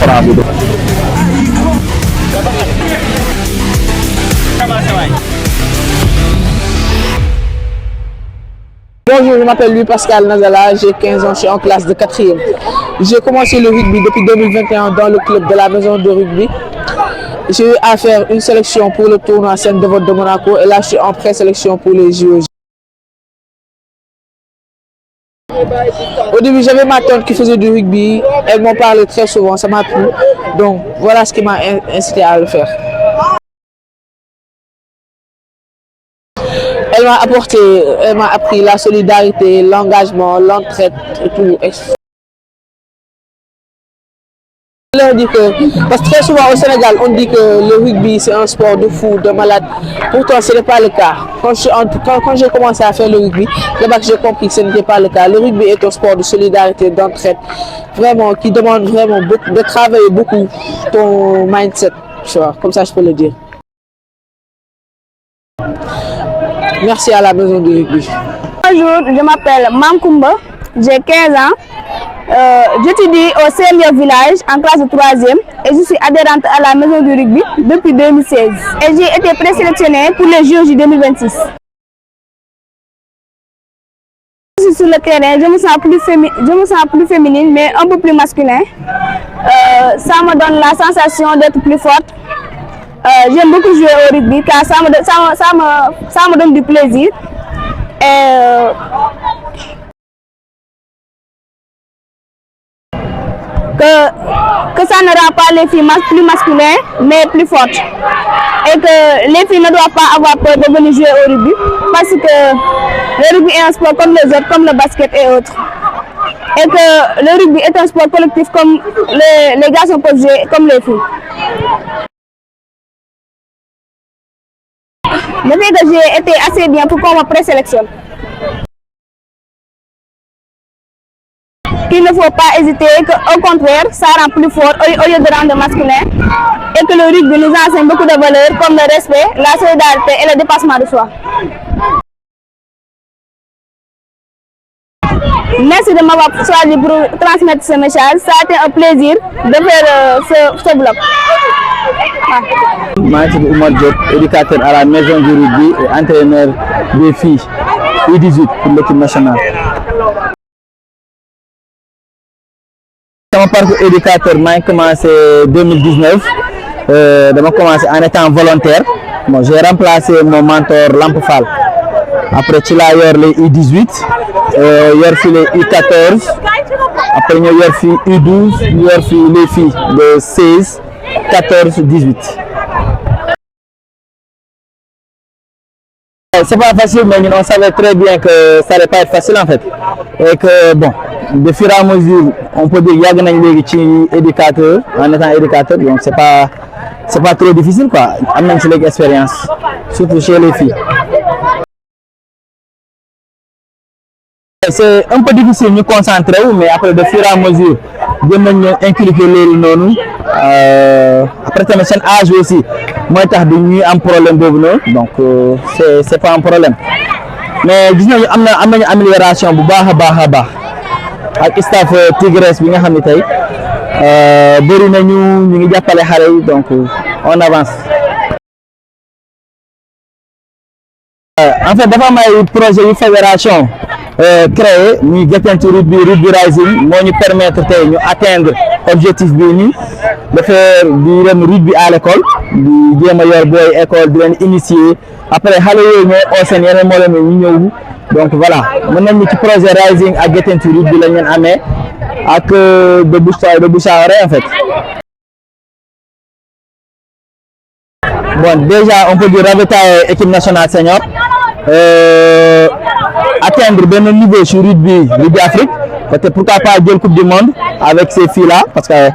francs bi. Bonjour, je m'appelle Louis Pascal Nazala, j'ai 15 ans, je suis en classe de 4e. J'ai commencé le rugby depuis 2021 dans le club de la maison de rugby. J'ai eu à faire une sélection pour le tournoi Seine de Vote de Monaco et là je suis en présélection pour les JO. Au début, j'avais ma tante qui faisait du rugby, elles m'ont parlé très souvent, ça m'a plu. Donc voilà ce qui m'a incité à le faire. Elle m'a appris la solidarité, l'engagement, l'entraide et tout. Je leur dis que, parce que très souvent au Sénégal, on dit que le rugby c'est un sport de fou, de malade. Pourtant, ce n'est pas le cas. Quand j'ai commencé à faire le rugby, là-bas j'ai compris que ce n'était pas le cas. Le rugby est un sport de solidarité, d'entraide, vraiment, qui demande vraiment de travailler beaucoup ton mindset, tu vois, comme ça je peux le dire. Merci à la maison du rugby. Bonjour, je m'appelle Mankoumba, j'ai 15 ans. J'étudie au CMIO Village en classe de 3e et je suis adhérente à la maison du rugby depuis 2016. Et j'ai été présélectionnée pour les JO 2026. Je suis sur le terrain, je me sens plus féminine mais un peu plus masculin. Ça me donne la sensation d'être plus forte. J'aime beaucoup jouer au rugby car ça me donne du plaisir. Que ça ne rend pas les filles plus masculines mais plus fortes. Et que les filles ne doivent pas avoir peur de venir jouer au rugby parce que le rugby est un sport comme les autres, comme le basket et autres. Et que le rugby est un sport collectif comme les garçons peuvent jouer comme les filles. Le fait que j'ai été assez bien pour qu'on me présélectionne. Qu'il ne faut pas hésiter, qu'au contraire, ça rend plus fort au lieu de rendre masculin. Et que le rugby nous enseigne beaucoup de valeurs comme le respect, la solidarité et le dépassement de soi. Merci de m'avoir choisi pour transmettre ce message. Ça a été un plaisir de faire ce blog. Je suis Oumar Diop, éducateur à la maison du rugby et entraîneur des filles U18 pour l'équipe nationale. Mon parcours éducateur, j'ai commencé en 2019. J'ai commencé en étant volontaire. Bon, j'ai remplacé mon mentor Lamp Fall. Après, j'ai eu les U18, j'ai eu les U14. Après, j'ai eu les U12, j'ai eu les filles de 16, 14, 18. C'est pas facile, mais on savait très bien que ça n'allait pas être facile en fait. Et que bon, de fur et à mesure, on peut dire qu'il y a des éducateurs, en étant éducateur, donc c'est pas trop difficile quoi. On a une expérience, surtout chez les filles. C'est un peu difficile de nous concentrer, mais après de fur et à mesure, de inculquer les noms. Après c'est un âge aussi, moi j'ai un problème de donc c'est pas un problème. Mais disons qu'il y a une amélioration bu baax ak staff Tigres bi nga xam ne tey bëri nañu ñu ngi jàppale xale yi donc on avance. En fait dafa am ay projet yu fédération créé muy Getting Rugby Rising moo ñu permettre tey ñu atteindre objectif bii nii de faire du rugby à l'école di jéem a yor booy école di leen initier après xale yooyu ñooy oo seen yeneen moo leen ñu ñëw donc voilà mën nañu ci projet Rising ak Getting Rugby la ñu amee ak de Bouchard en fait. Bon déjà on peut dire ravitailler équipe nationale senior. Atteindre un niveau sur rugby Afrique, peut-être pourquoi pas jël coupe du monde avec ces filles là parce que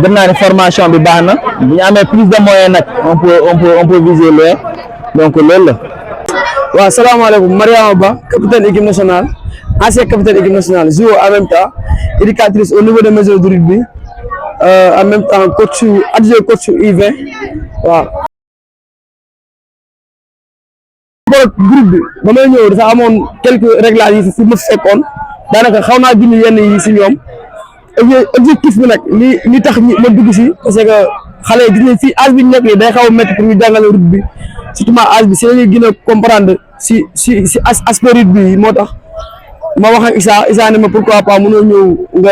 dans la formation bi baax na bu ñu amee plus de moyens on peut viser loin donc loolu la. waaw salaamaaleykum Mariama Ba capitaine équipe nationale ancien capitaine équipe nationale joueur en même temps éducatrice au niveau de maison de rugby en même temps coach adjoint coach U20 waaw. Groupe bi ba may ñëw dafa amoon quelques réglages yi si ma fekkoon daanaka xaw naa dindi yenn yi si ñoom objectif bi nag li tax ma dugg si parce que xale yi gis nañ fii âge bi ñu nekk nii day xaw a métti pour ñu jàngale rugby bi surtout âge bi si la ñuy gën a comprendre si aspect rugby bi moo tax ma wax ak Issa ne ma pourquoi pas mënoo ñëw nga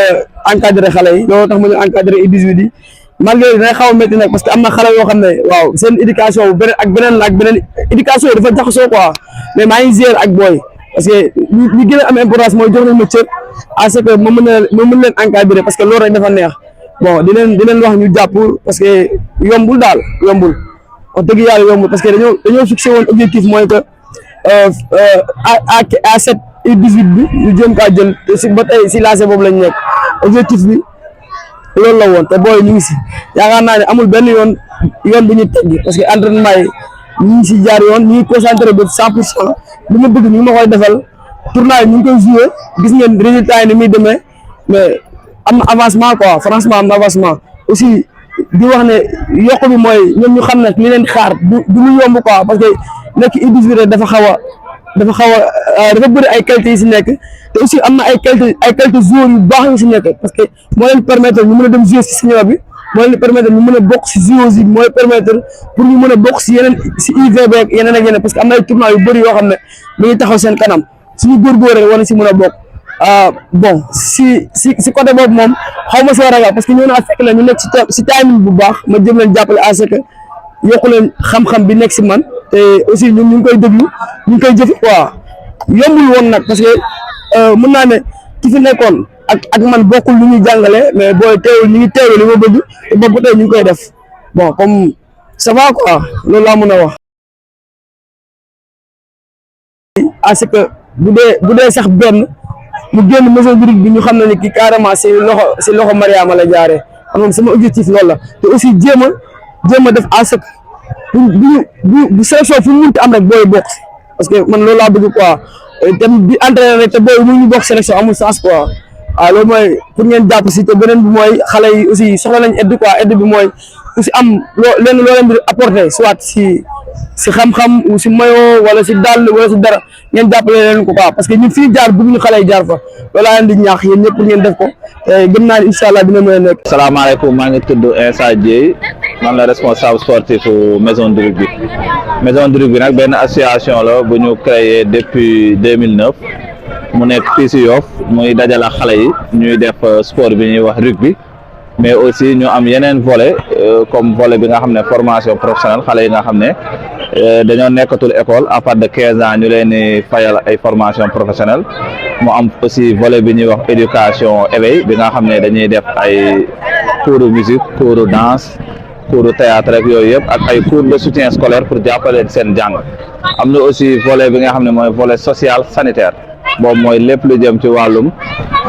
encadrer xale yi loolu tax ma ñu encadrer U18 yi malgré day xaw a métti nag parce que am na xale yoo xam ne waaw seen éducation bu beneen éducation yi dafa jaxasoo quoi mais maa ngi gérer ak booy parce que li gën a am importance mooy jox nañ ma cër à ce que ma mën leen encadrer parce que loolu rek dafa neex bon di leen wax ñu jàpp parce que yombul wax dëgg yàlla yombul parce que dañoo fixé woon objectif mooy que à cette U18 bi ñu jéem kaa jël te si ba tey si lancé boobu lañ nekk objectif bi loolu la woon te booy ñu ngi si yaakaar naa ne amul benn yoon bu ñu teggi parce que entraînement yi ñu ngi si jaar yoon ñu ngi concentré ba 100% li ma bëgg ñu ma koy defal tournoi yi ñu ngi koy joué gis ngeen résultat yi ni muy demee mais am na avancement quoi franchement am na avancement aussi di wax ne yokk bi mooy ñoom ñu xam ne li leen xaar du lu yomb quoi parce que nekk U18 dafa xaw a dafa bëri ay qualité yi si nekk te aussi am na ay qualité joueurs yu baax yu si nekk parce que moo leen permettre ñu mën a dem jouer si senior bi moo leen permettre ñu mën a bokk si joueurs yi mooy permettre pour ñu mën a bokk si yeneen si UVB ak yeneen parce que am na ay tournois yu bëri yoo xam ne mi ngi taxaw seen kanam suñu góorgóoree war na si mën a bokk bon si côté boobu moom xaw ma si ragal parce que ñoo naa fekk la ñu nekk si timing bu baax ma jëm leen jàppale à ce que yokku leen xam-xam bi nekk si man te aussi ñun ñu ngi koy déglu ñu ngi koy jëfe quoi yombul woon nag parce que mën naa ne ki fi nekkoon ak man bokkul lu ñuy jàngale mais booy teewul ñu ngi teewlu li ma bëgg te boobu ba tey ñu ngi koy def bon comme ça va quoi loolu laa mën a wax. à ce que bu dee sax benn mu génn maison du rugby bi ñu xam ne ni kii carrément si loxo Mariama la jaaree moom sama objectif loolu la te aussi jéem a def à ce que bu sélection fu mu munti am rek booy bokk parce que man loolu laa bëgg quoi tamit di entraîner rek te booy mu ñu bokk sélection amul sens quoi waaw loolu mooy pour ngeen jàpp si te beneen bi mooy xale yi aussi soxla nañ aide quoi aide bi mooy aussi am loo leen di apporter soit si xam-xam ou si maillot wala si dàll wala si dara ngeen jàppale leen ko quoi parce que ñun fii jaar bëgg ñu xale yi jaar fa loolu laa leen di ñaax yéen ñëpp pour ngeen def ko te gëm naa ne incha allah dina mën a nekk. salaamaaleykum maa ngi tudd Insa Dieye man la responsable sportif maison du rugby maison du rugby nag benn association la bu ñu créé depuis 2009 mu nekk fii si Yoff muy dajale xale yi ñuy def sport bi ñuy wax rugby mais aussi ñu am yeneen volet comme volet bi nga xam ne formation professionnelle xale yi nga xam ne dañoo nekkatul école à partir de 15 ans ñu leen di fayal ay formation professionnelle mu am aussi volet bi ñuy wax éducation éveil bi nga xam ne dañuy def ay cours de musique cours de danse cours de théâtre rek yooyu yëpp ak ay cours de soutien scolaire pour jàppale seen jàng am na aussi volet bi nga xam ne mooy volet social sanitaire boobu mooy lépp lu jëm ci wàllum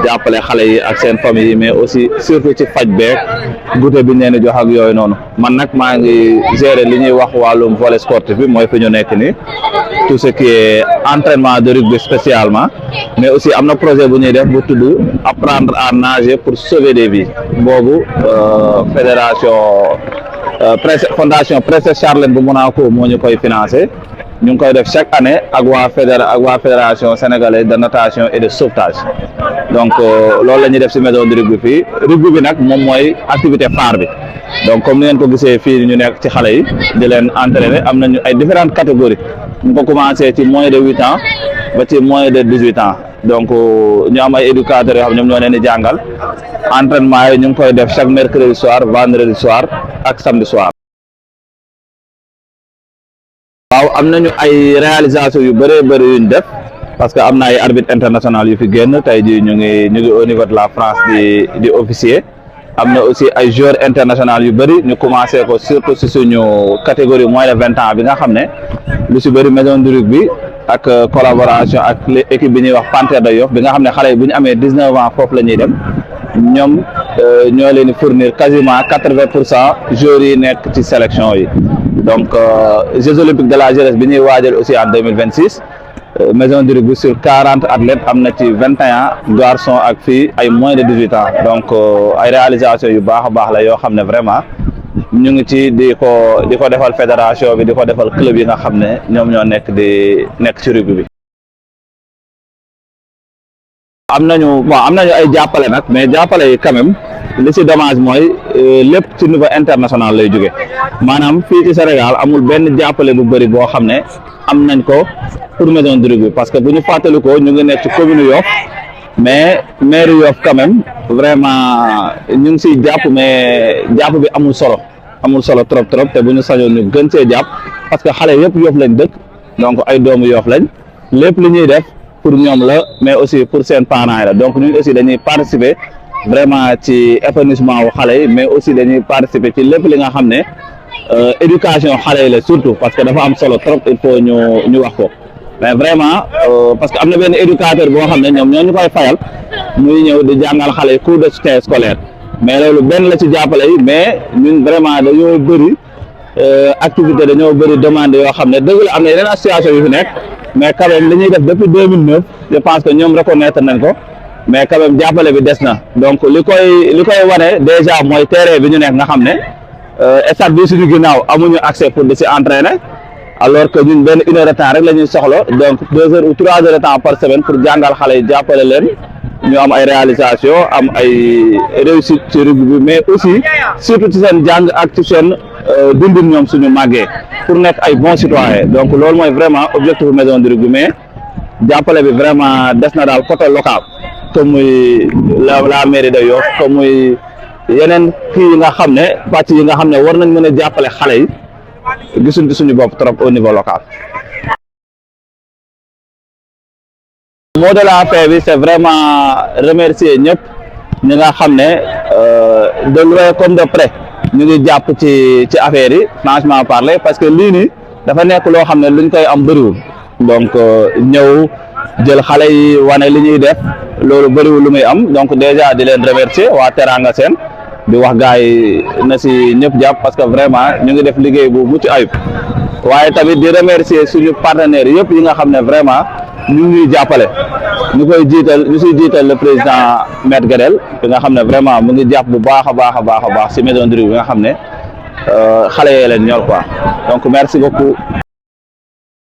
jàppale xale yi ak seen famille yi mais aussi surtout ci faj beeg goûter bi ñu leen di jox ak yooyu noonu man nag maa ngi gérer li ñuy wax wàllum volet sportif bi mooy fi ñu nekk nii tout ce qui est entraînement de rugby spécialement mais aussi am na projet bu ñuy def bu tudd apprendre à nager pour sauver des vies boobu fondation Princesse Charlène bu Monaco moo ñu koy financé ñu ngi koy def chaque année ak waa fédération sénégalaise de natation et de sauvetage donc loolu la ñuy def ci maison de rugby fii rugby bi nag moom mooy activité phare bi donc comme ni ngeen ko gisee fii ñu nekk ci xale yi di leen entraîner am nañu ay différentes catégories ñu ko commencé ci moins de 8 ans ba ci moins de 18 ans donc ñu am ay éducateurs yoo xam ñoom ñoo leen di jàngal entraînement yi ñu ngi koy def chaque mercredi soir vendredi soir ak samedi soir. waaw am nañu ay réalisation yu bëree bëri yuñ def parce que am na ay arbitre international yu fi génn tey jii ñu ngi au niveau de la France di officier am na aussi ay joueurs international yu bëri ñu commencé ko surtout si suñu catégorie moins de 20 ans bi nga xam ne lu si bëri maison du rugby ak collaboration ak équipe bi ñuy wax Panthère de Yoff bi nga xam ne xale yi bu ñu amee 19 ans foofu la ñuy dem ñoom ñoo leen di fournir quasiment 80% joueurs yi nekk ci sélection yi. donc Jeux olympiques de la jeunesse bi ñuy waajal aussi en 2026 maison du rugby sur 40 athlètes am na ci 21 garçons ak filles ay moins de 18 ans donc ay réalisation yu baax a baax la yoo xam ne vraiment ñu ngi ci di ko defal fédération bi di ko defal club yi nga xam ne ñoom ñoo nekk ci rugby bi. am nañu ay jàppale nag mais jàppale yi quand même li ci dommage mooy lépp ci niveau international lay jóge maanaam fii ci Sénégal amul benn jàppale bu bëri boo xam ne am nañ ko pour maison de rugby parce que bu ñu fàttalikoo ñu ngi nekk ci commune Yoff mais maire Yoff quand même vraiment ñu ngi siy jàpp mais jàpp bi amul solo trop te bu ñu sañoon ñu gën see jàpp parce que xale yëpp Yoff lañ dëkk donc ay doomu Yoff lañ lépp li ñuy def pour ñoom la mais aussi pour seen parents yi la donc ñun aussi dañuy participer vraiment ci épanouissement wu xale yi mais aussi dañuy participer ci lépp li nga xam ne éducation xale yi la surtout parce que dafa am solo trop il faut ñu wax ko mais vraiment parce que am na benn éducateur boo xam ne ñoom ñoo ñu koy fayal muy ñëw di jàngal xale yi cours de soutien scolaire mais loolu benn la ci jàppale yi mais ñun vraiment dañoo bëri activité dañoo bëri demande yoo xam ne dëgg la am na yeneen association yu fi nekk mais quand même li ñuy def depuis 2009 je pense que ñoom reconnaître nañ ko mais quand même jàppale bi des na donc li koy wane déjà mooy terrain bi ñu nekk nga xam ne stade bi suñu ginnaaw amuñu accès pour di si entraîner alors que ñun benn 1 heure de temps rek la ñuy soxla donc 2 heures ou 3 heures de temps par semaine pour jàngal xale yi jàppale leen ñu am ay réalisation am ay réussite ci rugby bi mais aussi surtout ci seen jàng ak ci seen dundin ñoom suñu màggee pour nekk ay bons citoyens donc loolu mooy vraiment objectif maison du rugby mais jàppale bi vraiment des na daal côté local comme muy la mairie de Yoff comme muy yeneen kii yi nga xam ne pàcc yi nga xam ne war nañ mën a jàppale xale yi gisuñ ci suñu bopp trop au niveau local. mot de la fin bi c'est vraiment remercier ñëpp ñi nga xam ne de loin comme de près ñu ngi jàpp ci affaire yi franchement parler parce que lii nii dafa nekk loo xam ne luñ koy am bëriwul donc ñëw jël xale yi wane li ñuy def loolu bëriwul lu muy am donc déjà di leen remercier waa Teranga Sène di wax gars yi na si ñëpp jàpp parce que vraiment ñu ngi def liggéey bu mucc ayib waaye tamit di remercier suñu partenaires yëpp yi nga xam ne vraiment ñu ngi jàppale ñu siy jiital le président Maître Guedel bi nga xam ne vraiment mu ngi jàpp bu baax a baax si maison de rugby bi nga xam ne xale yee leen ñor quoi donc merci beaucoup.